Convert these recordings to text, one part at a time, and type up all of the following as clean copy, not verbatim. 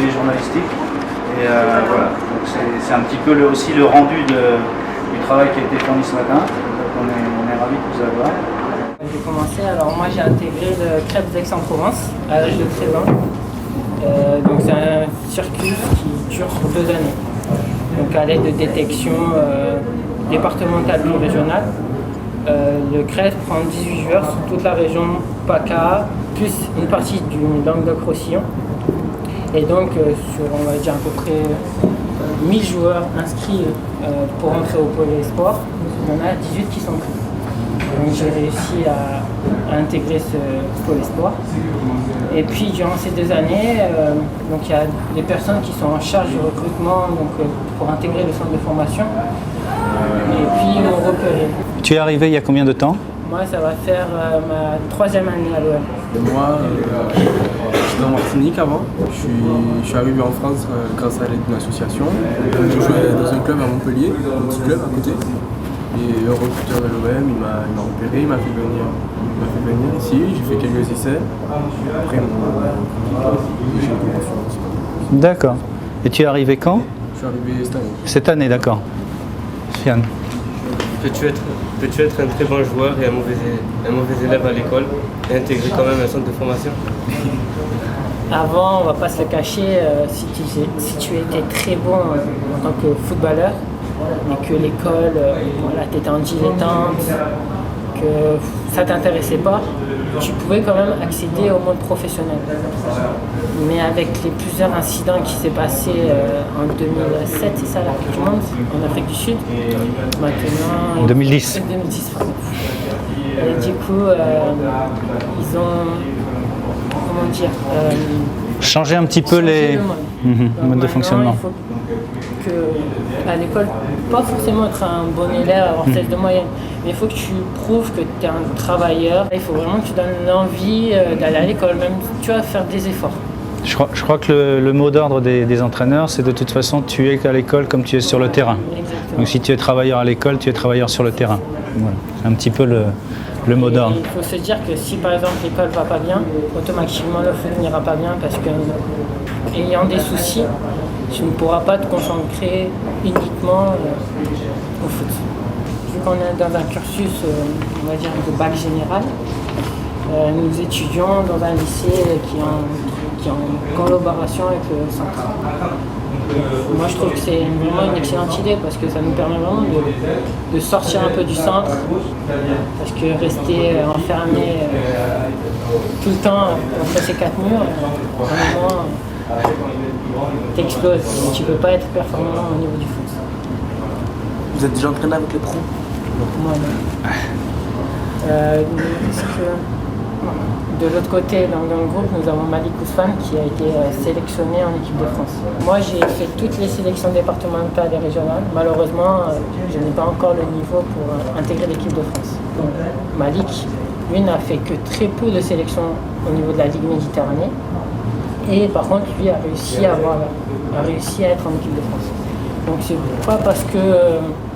ateliers journalistiques. Et voilà, donc c'est un petit peu aussi le rendu du travail qui a été fourni ce matin. Donc on est ravis de vous avoir. J'ai commencé, alors moi j'ai intégré le Crêpes d'Aix-en-Provence à l'âge de 13 ans. Donc c'est un circuit qui dure sur 2 années. Donc à l'aide de détection départementale ou régionale. Le CRES prend 18 joueurs sur toute la région PACA, plus une partie du Languedoc-Roussillon. Et donc sur on va dire à peu près 1000 joueurs inscrits pour entrer au pôle sport, il y en a 18 qui sont pris. Donc j'ai réussi à intégrer ce pôle sport. Et puis durant ces 2 années, donc il y a des personnes qui sont en charge du recrutement pour intégrer le centre de formation. Et puis ils m'ont repéré. Tu es arrivé il y a combien de temps? Moi ça va faire ma 3e année à l'OM. Moi, j'étais en Martinique avant. Je suis arrivé en France grâce à l'aide d'une association. Je jouais dans un club à Montpellier, un petit club à côté. Et le recruteur de l'OM, il m'a repéré, il m'a fait venir ici, j'ai fait quelques essais. Après, j'ai une promotion. D'accord. Et tu es arrivé quand? Je suis arrivé cette année. Cette année, d'accord. Fiane. Peux-tu être un très bon joueur et un mauvais élève à l'école et intégrer quand même un centre de formation? Avant, on va pas se le cacher, si tu étais très bon en tant que footballeur, et que l'école, voilà, tu étais en dilettante, que ça t'intéressait pas, tu pouvais quand même accéder au monde professionnel. Mais avec les plusieurs incidents qui s'est passé en 2007, c'est ça, l'Afrique du Monde, en Afrique du Sud, maintenant... 2010. 2010, pardon. Et du coup, ils ont, comment dire... Changer un petit peu les modes de fonctionnement. Il faut que, à l'école, pas forcément être un bon élève, avoir 16 de moyenne, mais il faut que tu prouves que tu es un travailleur. Il faut vraiment que tu donnes l'envie d'aller à l'école, même tu vas faire des efforts. Je crois que le mot d'ordre des entraîneurs, c'est de toute façon, tu es à l'école comme tu es sur le terrain. Exactement. Donc si tu es travailleur à l'école, tu es travailleur sur le terrain. Voilà. C'est un petit peu le mot d'ordre. Il faut se dire que si par exemple l'école va pas bien, automatiquement le foot n'ira pas bien parce que ayant des soucis, tu ne pourras pas te concentrer uniquement au foot. Vu qu'on est dans un cursus, on va dire, de bac général, nous étudions dans un lycée qui est en collaboration avec le centre. Moi je trouve que c'est vraiment une excellente idée parce que ça nous permet vraiment de sortir un peu du centre, parce que rester enfermé tout le temps entre ces 4 murs, à un moment t'exploses si tu peux pas être performant au niveau du foot. Vous êtes déjà entraîné avec les pros? Moi non. De l'autre côté, dans le groupe, nous avons Malik Ousmane qui a été sélectionné en équipe de France. Moi, j'ai fait toutes les sélections départementales et régionales. Malheureusement, je n'ai pas encore le niveau pour intégrer l'équipe de France. Donc, Malik, lui, n'a fait que très peu de sélections au niveau de la Ligue Méditerranée. Et par contre, lui a réussi à être en équipe de France. Donc, c'est pas parce que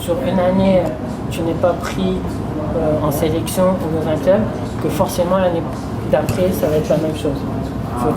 sur une année, tu n'es pas pris en sélection ou dans un club que forcément l'année d'après ça va être la même chose. Il faut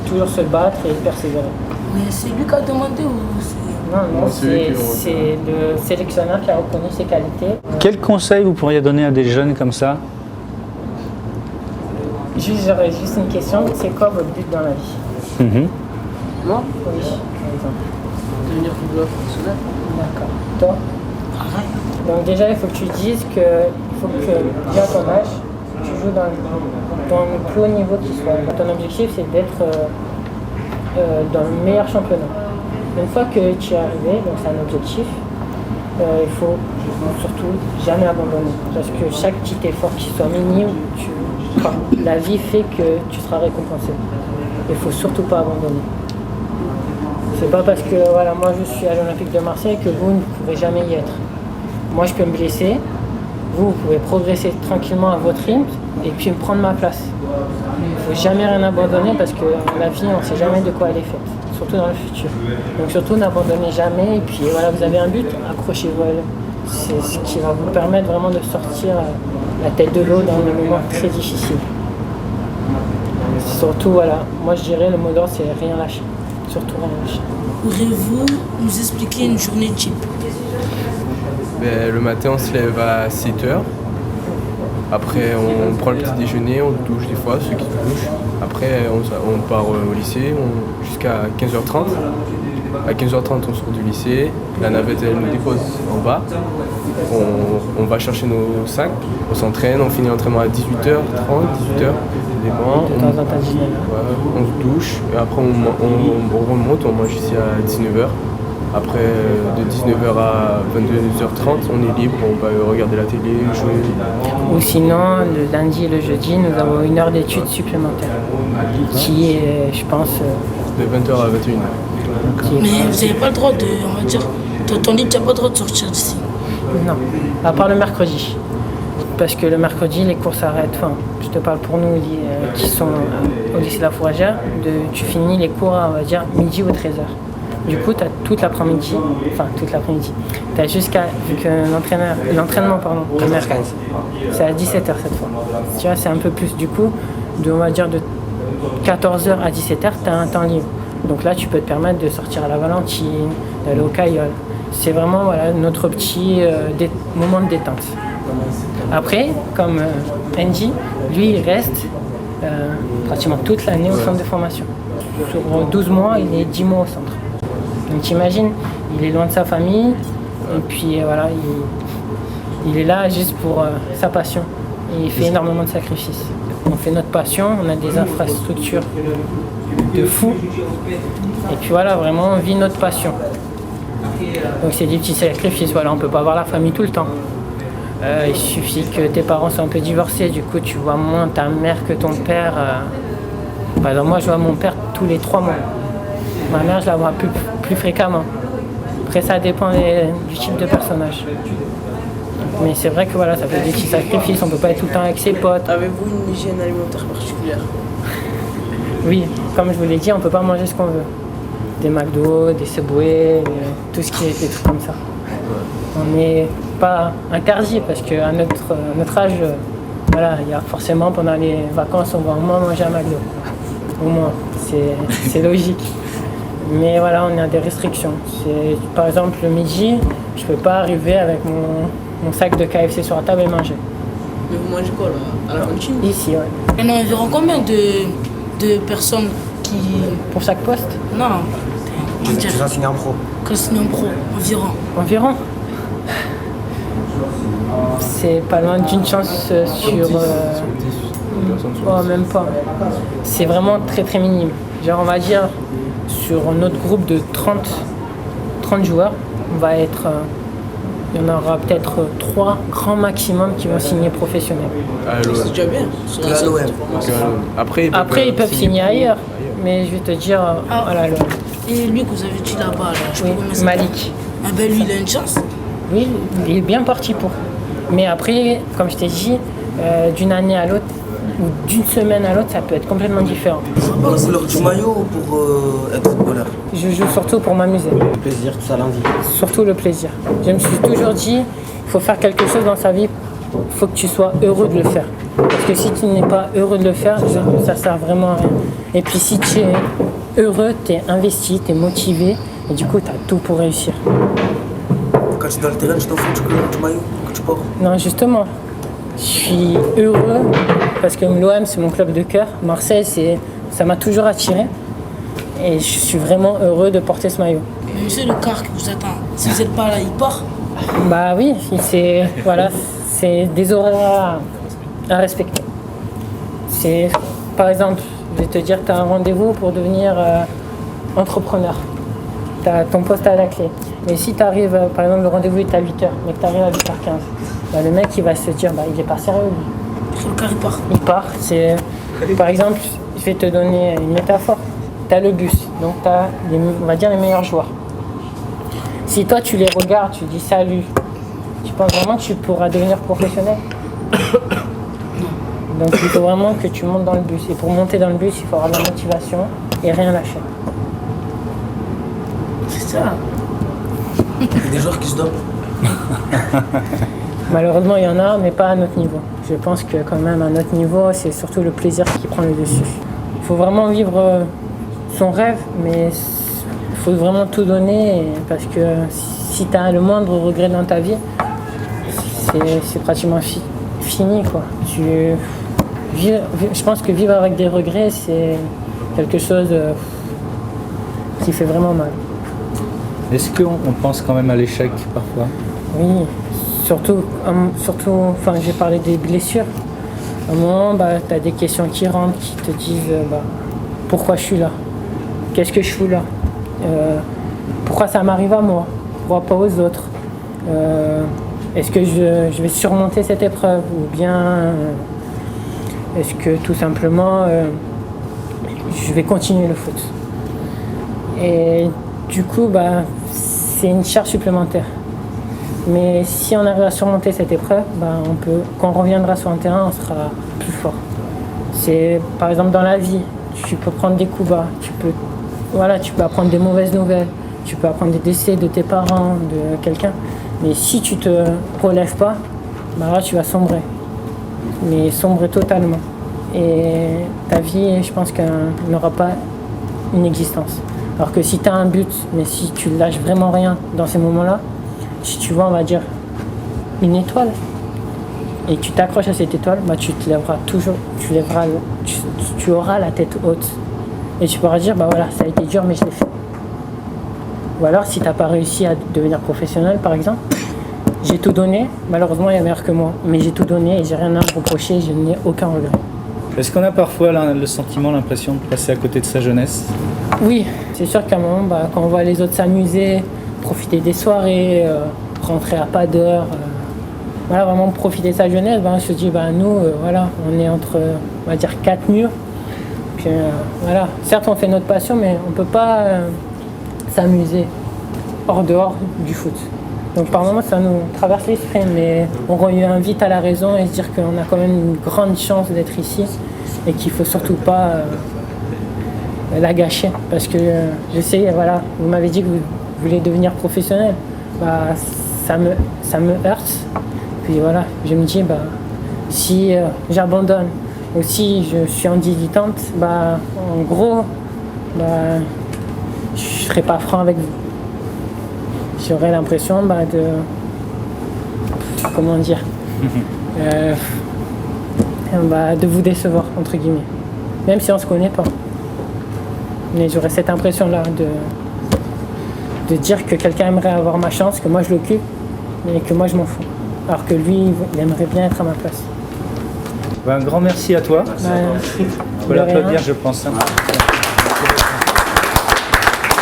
toujours se battre et persévérer. Mais c'est lui qui a demandé ou c'est... Non, c'est le sélectionneur qui a reconnu ses qualités. Quel conseil vous pourriez donner à des jeunes comme ça? J'aurais juste une question, c'est quoi votre but dans la vie? Moi, Oui, par exemple. devenir footballeur professionnel. D'accord. Toi? Pareil. Donc déjà, il faut que tu dises que, déjà à ton âge, tu joues dans le plus haut niveau qui soit. Ton objectif, c'est d'être dans le meilleur championnat. Une fois que tu es arrivé, donc c'est un objectif, il faut surtout jamais abandonner. Parce que chaque petit effort, qui soit minime, la vie fait que tu seras récompensé. Il ne faut surtout pas abandonner. C'est pas parce que voilà, moi je suis à l'Olympique de Marseille que vous ne pouvez jamais y être. Moi je peux me blesser, vous pouvez progresser tranquillement à votre rythme et puis me prendre ma place. Il ne faut jamais rien abandonner parce que la vie on ne sait jamais de quoi elle est faite, surtout dans le futur. Donc surtout n'abandonnez jamais et puis voilà, vous avez un but, accrochez-vous à lui. C'est ce qui va vous permettre vraiment de sortir la tête de l'eau dans des moments très difficiles. Surtout, voilà, moi je dirais le mot d'ordre, c'est rien lâcher. Surtout rien lâcher. Pourriez-vous nous expliquer une journée type? Ben, le matin, on se lève à 7h. Après, on prend le petit déjeuner, on douche des fois, ceux qui se douchent. Après, on part au lycée jusqu'à 15h30. À 15h30, on sort du lycée. La navette, elle nous dépose en bas. On va chercher nos sacs. On s'entraîne, on finit l'entraînement à 18h30, 18h. De temps en temps, 19h. On se douche. Et après, on remonte, on mange ici à 19h. Après, de 19h à 22h30, on est libre, on va regarder la télé, jouer. Ou sinon, le lundi et le jeudi, nous avons une heure d'études supplémentaire. Qui est, je pense... De 20h à 21h. Mais vous n'avez pas le droit de, on va dire, dans ton livre, tu n'as pas le droit de sortir d'ici. Non, à part le mercredi. Parce que le mercredi, les cours s'arrêtent. Enfin, je te parle pour nous qui sont au lycée La Fourragère. Tu finis les cours à, on va dire, midi ou 13h. Du coup, tu as toute l'après-midi, tu as jusqu'à, vu que l'entraînement, c'est à 17h cette fois. Tu vois, c'est un peu plus. Du coup, on va dire de 14h à 17h, tu as un temps libre. Donc là, tu peux te permettre de sortir à la Valentine, d'aller au Caillol. C'est vraiment voilà, notre petit moment de détente. Après, comme Andy, lui, il reste pratiquement toute l'année au centre de formation. Sur 12 mois, il est 10 mois au centre. Donc t'imagines, il est loin de sa famille, et puis voilà, il est là juste pour sa passion. Et il fait énormément de sacrifices. On fait notre passion, on a des infrastructures de fou. Et puis voilà, vraiment, on vit notre passion. Donc c'est des petits sacrifices, voilà, on ne peut pas voir la famille tout le temps. Il suffit que tes parents soient un peu divorcés, du coup tu vois moins ta mère que ton père. Par exemple, moi je vois mon père tous les 3 mois. Ma mère, je la vois plus fréquemment. Après, ça dépend du type de personnage. Mais c'est vrai que voilà, ça fait des petits sacrifices, on ne peut pas être tout le temps avec ses potes. Avez-vous une hygiène alimentaire particulière? Oui, comme je vous l'ai dit, on ne peut pas manger ce qu'on veut. Des McDo, des Subway, tout ce qui est des trucs comme ça. On n'est pas interdit parce qu'à notre âge, voilà, il y a forcément pendant les vacances, on va au moins manger un McDo. Au moins, c'est logique. Mais voilà, on a des restrictions. Par exemple, le midi, je ne peux pas arriver avec mon sac de KFC sur la table et manger. Mais vous mangez quoi là? À la cantine? Ici, ouais. Il y en a environ combien de personnes qui... Pour chaque poste? Non, on va dire... Tu enseignes en pro. Qu'enseignant pro, environ. Environ. C'est pas loin d'une chance sur... Oh, même pas. C'est vraiment très très minime. Genre on va dire sur notre groupe de 30 joueurs, on va être... il y en aura peut-être 3 grands maximum qui vont signer professionnel. C'est déjà bien. À l'OM. Après, ils peuvent signer ailleurs. Mais je vais te dire, voilà, Et lui que vous avez dit là-bas, là, je oui, sais pas comment ça Malik. s'appelle. Ah ben lui, il a une chance. Oui, il est bien parti pour. Mais après, comme je t'ai dit, d'une année à l'autre, ou d'une semaine à l'autre, ça peut être complètement différent. Pour la couleur du maillot ou pour être footballeur? Je joue surtout pour m'amuser. Le plaisir, tout ça, l'envie. Surtout le plaisir. Je me suis toujours dit, il faut faire quelque chose dans sa vie, il faut que tu sois heureux de le faire. Parce que si tu n'es pas heureux de le faire, ça ne sert vraiment à rien. Et puis si tu es heureux, tu es investi, tu es motivé, et du coup, tu as tout pour réussir. Quand tu es dans le terrain, tu t'en fous du couleur du maillot que tu portes? Non, justement, je suis heureux parce que l'OM, c'est mon club de cœur. Marseille, ça m'a toujours attiré. Et je suis vraiment heureux de porter ce maillot. Mais monsieur, le car qui vous attend, si vous n'êtes pas là, il part. Bah oui, c'est des horaires à respecter. Par exemple, je vais te dire, tu as un rendez-vous pour devenir entrepreneur. Tu as ton poste à la clé. Mais si tu arrives, par exemple, le rendez-vous est à 8h, mais que tu arrives à 8h15, bah, le mec il va se dire, il est pas sérieux lui. Le car, il part. Il part. Par exemple, je vais te donner une métaphore. Tu as le bus, donc tu as, on va dire, les meilleurs joueurs. Si toi tu les regardes, tu dis salut, tu penses vraiment que tu pourras devenir professionnel? Donc il faut vraiment que tu montes dans le bus. Et pour monter dans le bus, il faut avoir de la motivation et rien lâcher. C'est ça. Il y a des joueurs qui se donnent. Malheureusement, il y en a, mais pas à notre niveau. Je pense que quand même, à notre niveau, c'est surtout le plaisir qui prend le dessus. faut vraiment vivre son rêve, mais il faut vraiment tout donner parce que si tu as le moindre regret dans ta vie, c'est pratiquement fini, quoi. Je pense que vivre avec des regrets, c'est quelque chose qui fait vraiment mal. Est-ce qu'on pense quand même à l'échec parfois? Oui, surtout j'ai parlé des blessures. À un moment, tu as des questions qui rentrent, qui te disent pourquoi je suis là? Qu'est-ce que je fous là? Pourquoi ça m'arrive à moi? Pourquoi pas aux autres? Est-ce que je vais surmonter cette épreuve? Ou bien est-ce que tout simplement je vais continuer le foot? Et du coup, c'est une charge supplémentaire. Mais si on arrive à surmonter cette épreuve, quand on reviendra sur un terrain, on sera plus fort. C'est par exemple dans la vie, tu peux prendre des coups bas, tu peux apprendre des mauvaises nouvelles, tu peux apprendre des décès de tes parents, de quelqu'un. Mais si tu te relèves pas, là tu vas sombrer. Mais sombrer totalement. Et ta vie, je pense qu'elle n'aura pas une existence. Alors que si tu as un but, mais si tu lâches vraiment rien dans ces moments-là, si tu vois, on va dire, une étoile, et tu t'accroches à cette étoile, tu te lèveras toujours, tu auras la tête haute. Et tu pourras dire, ça a été dur, mais je l'ai fait. Ou alors, si tu n'as pas réussi à devenir professionnel, par exemple, j'ai tout donné, malheureusement, il y a meilleur que moi, mais j'ai tout donné et j'ai rien à me reprocher, je n'ai aucun regret. Est-ce qu'on a parfois le sentiment, l'impression de passer à côté de sa jeunesse? Oui, c'est sûr qu'à un moment, quand on voit les autres s'amuser, profiter des soirées, rentrer à pas d'heure, vraiment profiter de sa jeunesse, on se dit, nous, on est entre, on va dire, 4 murs. Puis, certes, on fait notre passion, mais on ne peut pas s'amuser dehors du foot. Donc par moments, ça nous traverse l'esprit, mais on revient vite à la raison et se dire qu'on a quand même une grande chance d'être ici et qu'il ne faut surtout pas la gâcher. Parce que je sais, vous m'avez dit que vous voulez devenir professionnel. Ça me heurte. Puis je me dis, si j'abandonne ou si je suis en dilettante, en gros, je ne serai pas franc avec vous. J'aurais l'impression de vous décevoir, entre guillemets. Même si on ne se connaît pas. Mais j'aurais cette impression-là de dire que quelqu'un aimerait avoir ma chance, que moi je l'occupe, mais que moi je m'en fous. Alors que lui, il aimerait bien être à ma place. Un grand merci à toi. On peut l'applaudir, je pense.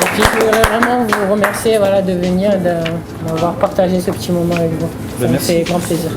Et puis je voudrais vraiment vous remercier de venir, d'avoir partagé ce petit moment avec vous. Ça me fait grand plaisir.